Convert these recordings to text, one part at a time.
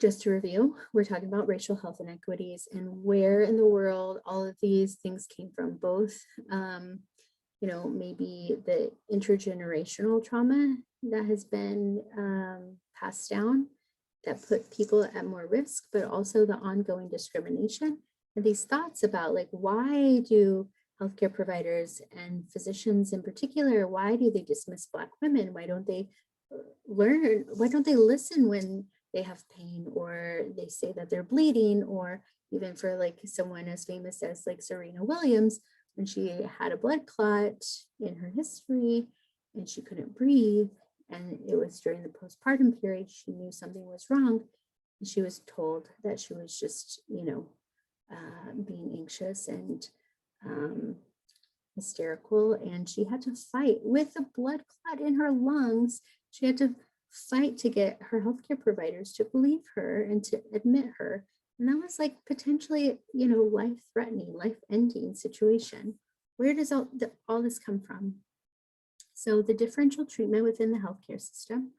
Just to review, we're talking about racial health inequities and where in the world all of these things came from, both, maybe the intergenerational trauma that has been passed down that put people at more risk, but also the ongoing discrimination and these thoughts about like, why do healthcare providers and physicians in particular, why do they dismiss Black women? Why don't they learn? Why don't they listen when they have pain, or they say that they're bleeding, or even for like someone as famous as like Serena Williams, when she had a blood clot in her history and she couldn't breathe, and it was during the postpartum period, she knew something was wrong, and she was told that she was just, being anxious and hysterical, and she had to fight with a blood clot in her lungs. She had to fight to get her healthcare providers to believe her and to admit her. And that was like potentially, life-threatening, life-ending situation. Where does all this come from? So the differential treatment within the healthcare system.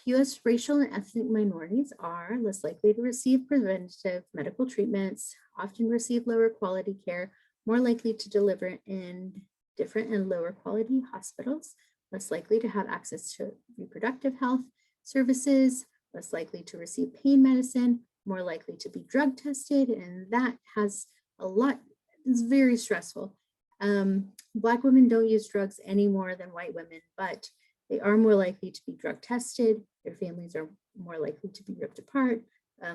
U.S. racial and ethnic minorities are less likely to receive preventative medical treatments, often receive lower quality care, more likely to deliver in different and lower quality hospitals, less likely to have access to reproductive health services, less likely to receive pain medicine, more likely to be drug tested, and that has a lot, it's very stressful. Black women don't use drugs any more than white women, but they are more likely to be drug tested, their families are more likely to be ripped apart,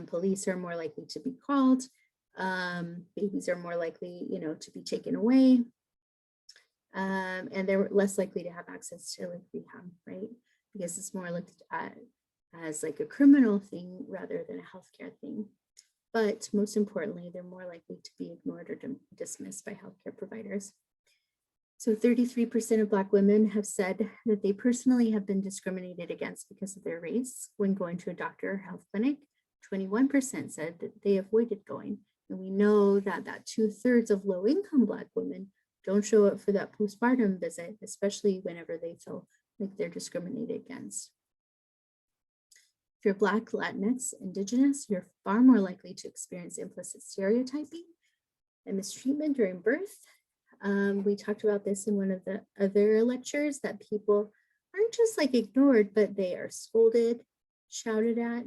police are more likely to be called, babies are more likely, to be taken away. And they're less likely to have access to like rehab, right? Because it's more looked at as like a criminal thing rather than a healthcare thing. But most importantly, they're more likely to be ignored or dismissed by healthcare providers. So 33% of Black women have said that they personally have been discriminated against because of their race when going to a doctor or health clinic. 21% said that they avoided going. And we know that 2/3 of low-income Black women don't show up for that postpartum visit, especially whenever they feel like they're discriminated against. If you're Black, Latinx, Indigenous, you're far more likely to experience implicit stereotyping and mistreatment during birth. We talked about this in one of the other lectures, that people aren't just like ignored, but they are scolded, shouted at,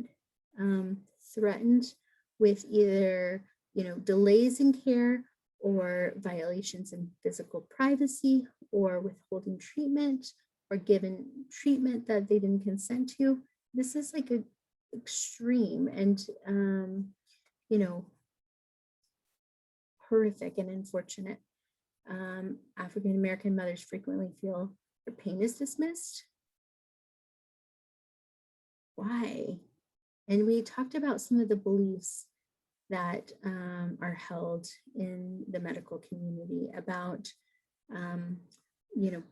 threatened with either, delays in care or violations in physical privacy, or withholding treatment, or given treatment that they didn't consent to. This is like an extreme and, horrific and unfortunate. African-American mothers frequently feel their pain is dismissed. Why? And we talked about some of the beliefs that are held in the medical community about,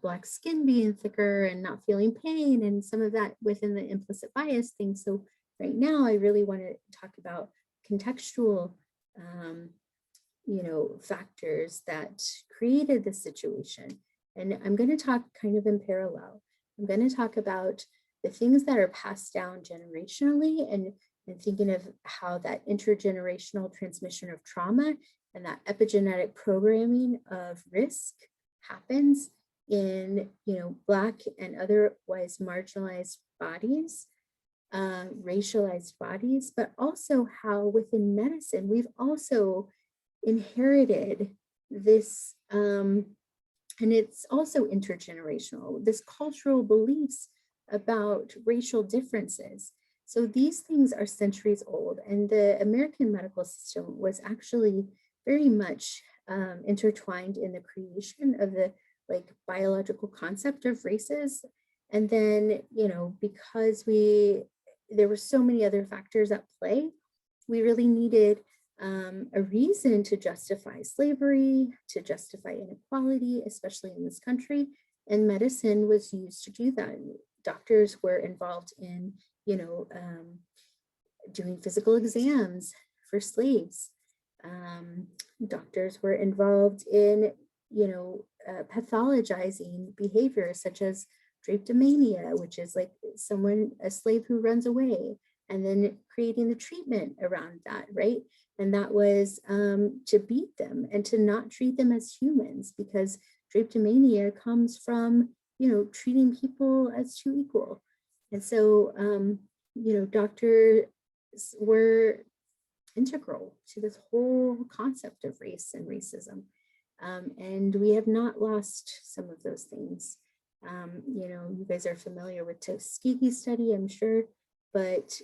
Black skin being thicker and not feeling pain, and some of that within the implicit bias thing. So right now, I really want to talk about contextual, factors that created this situation. And I'm going to talk kind of in parallel. I'm going to talk about the things that are passed down generationally, and thinking of how that intergenerational transmission of trauma and that epigenetic programming of risk happens in, Black and otherwise marginalized bodies, racialized bodies, but also how within medicine, we've also inherited this, and it's also intergenerational, this cultural beliefs about racial differences. So these things are centuries old, and the American medical system was actually very much intertwined in the creation of the biological concept of races. And then, because there were so many other factors at play, we really needed a reason to justify slavery, to justify inequality, especially in this country. And medicine was used to do that. Doctors were involved in, doing physical exams for slaves. Doctors were involved in, pathologizing behaviors such as drapetomania, which is like a slave who runs away, and then creating the treatment around that, right? And that was to beat them and to not treat them as humans, because drapetomania comes from, treating people as two equal. And so, doctors were integral to this whole concept of race and racism. And we have not lost some of those things. You guys are familiar with Tuskegee's study, I'm sure, but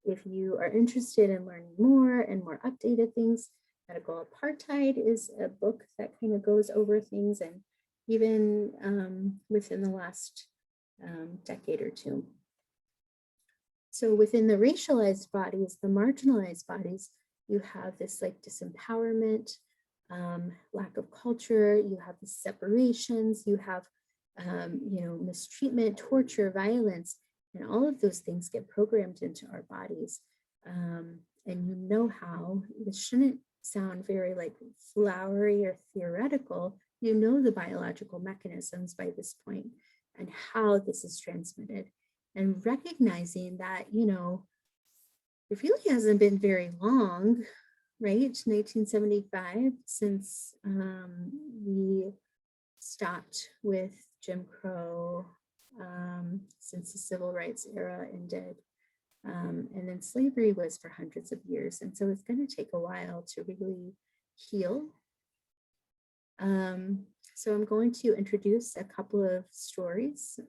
if you are interested in learning more and more updated things, Medical Apartheid is a book that kind of goes over things, and even within the last decade or two. So within the racialized bodies, the marginalized bodies, you have this like disempowerment, lack of culture, you have the separations, you have, mistreatment, torture, violence, and all of those things get programmed into our bodies. And you know how, this shouldn't sound very like flowery or theoretical, you know the biological mechanisms by this point and how this is transmitted. And recognizing that, it really hasn't been very long, right? 1975 since we stopped with Jim Crow, since the civil rights era ended. And then slavery was for hundreds of years. And so it's going to take a while to really heal. So I'm going to introduce a couple of stories.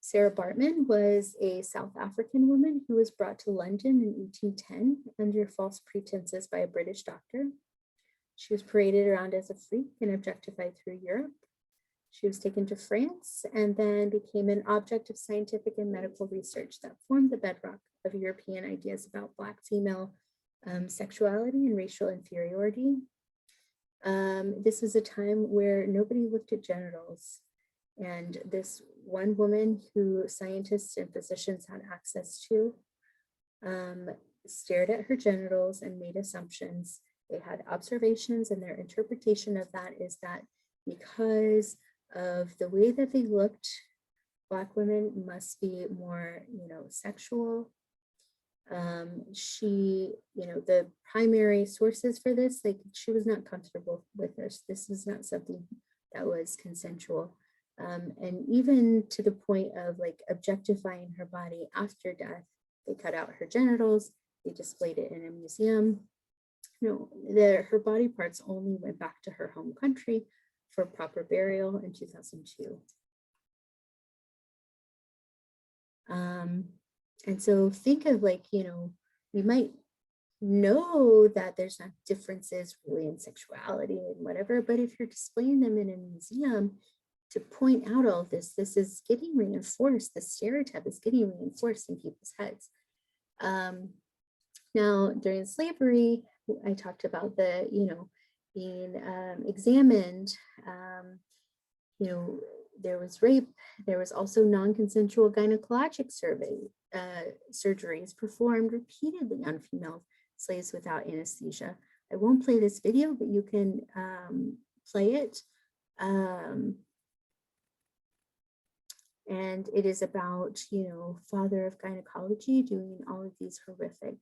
Sarah Bartman was a South African woman who was brought to London in 1810 under false pretenses by a British doctor. She was paraded around as a freak and objectified through Europe. She was taken to France and then became an object of scientific and medical research that formed the bedrock of European ideas about Black female sexuality and racial inferiority. This was a time where nobody looked at genitals. And this one woman who scientists and physicians had access to stared at her genitals and made assumptions. They had observations, and their interpretation of that is that because of the way that they looked, Black women must be more, sexual. She, the primary sources for this, like she was not comfortable with this. This is not something that was consensual. And even to the point of like objectifying her body after death, they cut out her genitals, they displayed it in a museum. Her body parts only went back to her home country for proper burial in 2002. And so think of like, we might know that there's not differences really in sexuality and whatever, but if you're displaying them in a museum, to point out all of this, this is getting reinforced. The stereotype is getting reinforced in people's heads. Now, during slavery, I talked about the, being examined. There was rape. There was also non-consensual gynecologic surgeries performed repeatedly on female slaves without anesthesia. I won't play this video, but you can play it. And it is about, father of gynecology doing all of these horrific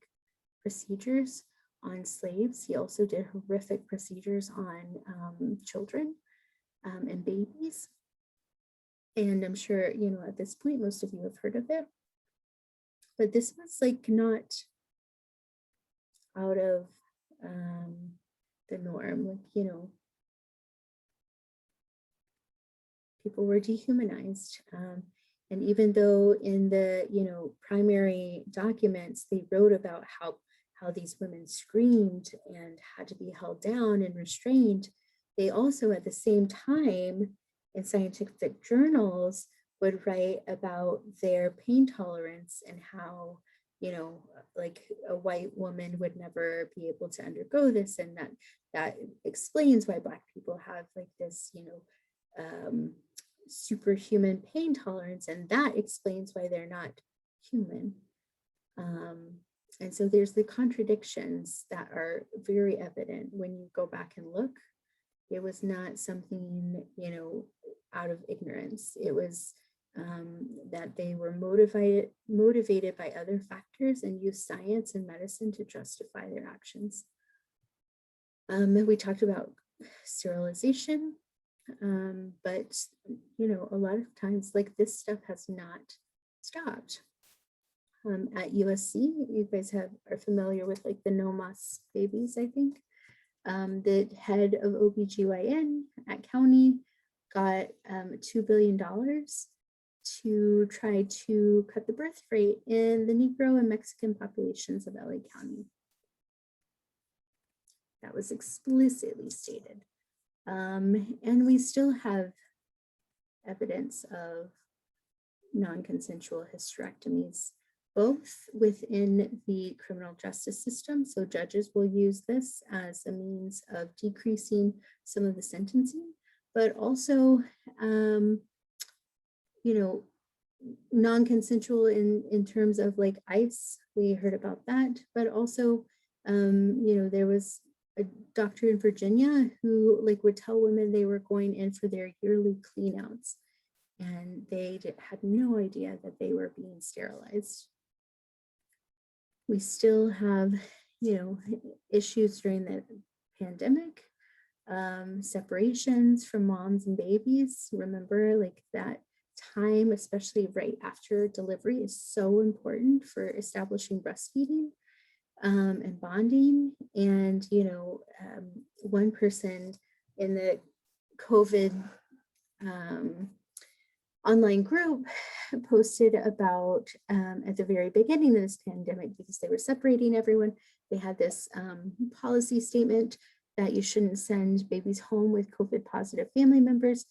procedures on slaves. He also did horrific procedures on children and babies. And I'm sure, at this point, most of you have heard of it. But this was like not out of the norm, like, people were dehumanized. And even though in the, primary documents, they wrote about how these women screamed and had to be held down and restrained, they also at the same time in scientific journals would write about their pain tolerance and how, like a white woman would never be able to undergo this. And that explains why Black people have like this, superhuman pain tolerance, and that explains why they're not human. And so there's the contradictions that are very evident when you go back and look. It was not something, out of ignorance. It was that they were motivated by other factors and used science and medicine to justify their actions. We talked about sterilization, but a lot of times, like, this stuff has not stopped. At USC, you guys are familiar with like the no mas babies, I think. The head of OBGYN at County got $2 billion to try to cut the birth rate in the Negro and Mexican populations of LA County. That was explicitly stated. And we still have evidence of non-consensual hysterectomies, both within the criminal justice system. So judges will use this as a means of decreasing some of the sentencing, but also, non-consensual in terms of like ICE. We heard about that, but also, there was a doctor in Virginia who would tell women they were going in for their yearly cleanouts, and they had no idea that they were being sterilized. We still have, issues during the pandemic, separations from moms and babies. Remember, that time, especially right after delivery, is so important for establishing breastfeeding and bonding. And, one person in the COVID online group posted about at the very beginning of this pandemic, because they were separating everyone, they had this policy statement that you shouldn't send babies home with COVID positive family members.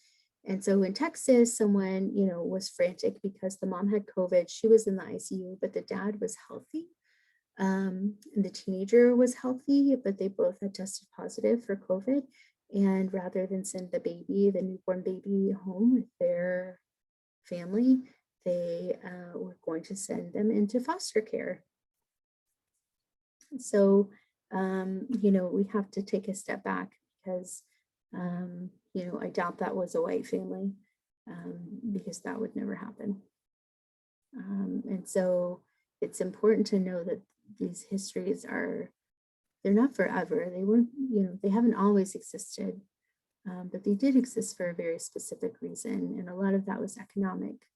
And so in Texas, someone, was frantic because the mom had COVID. She was in the ICU, but the dad was healthy. And the teenager was healthy, but they both had tested positive for COVID. And rather than send the newborn baby home with their family, they were going to send them into foster care. So, we have to take a step back, because, I doubt that was a white family, because that would never happen. And so it's important to know that these histories they're not forever. They weren't, they haven't always existed, but they did exist for a very specific reason. And a lot of that was economic.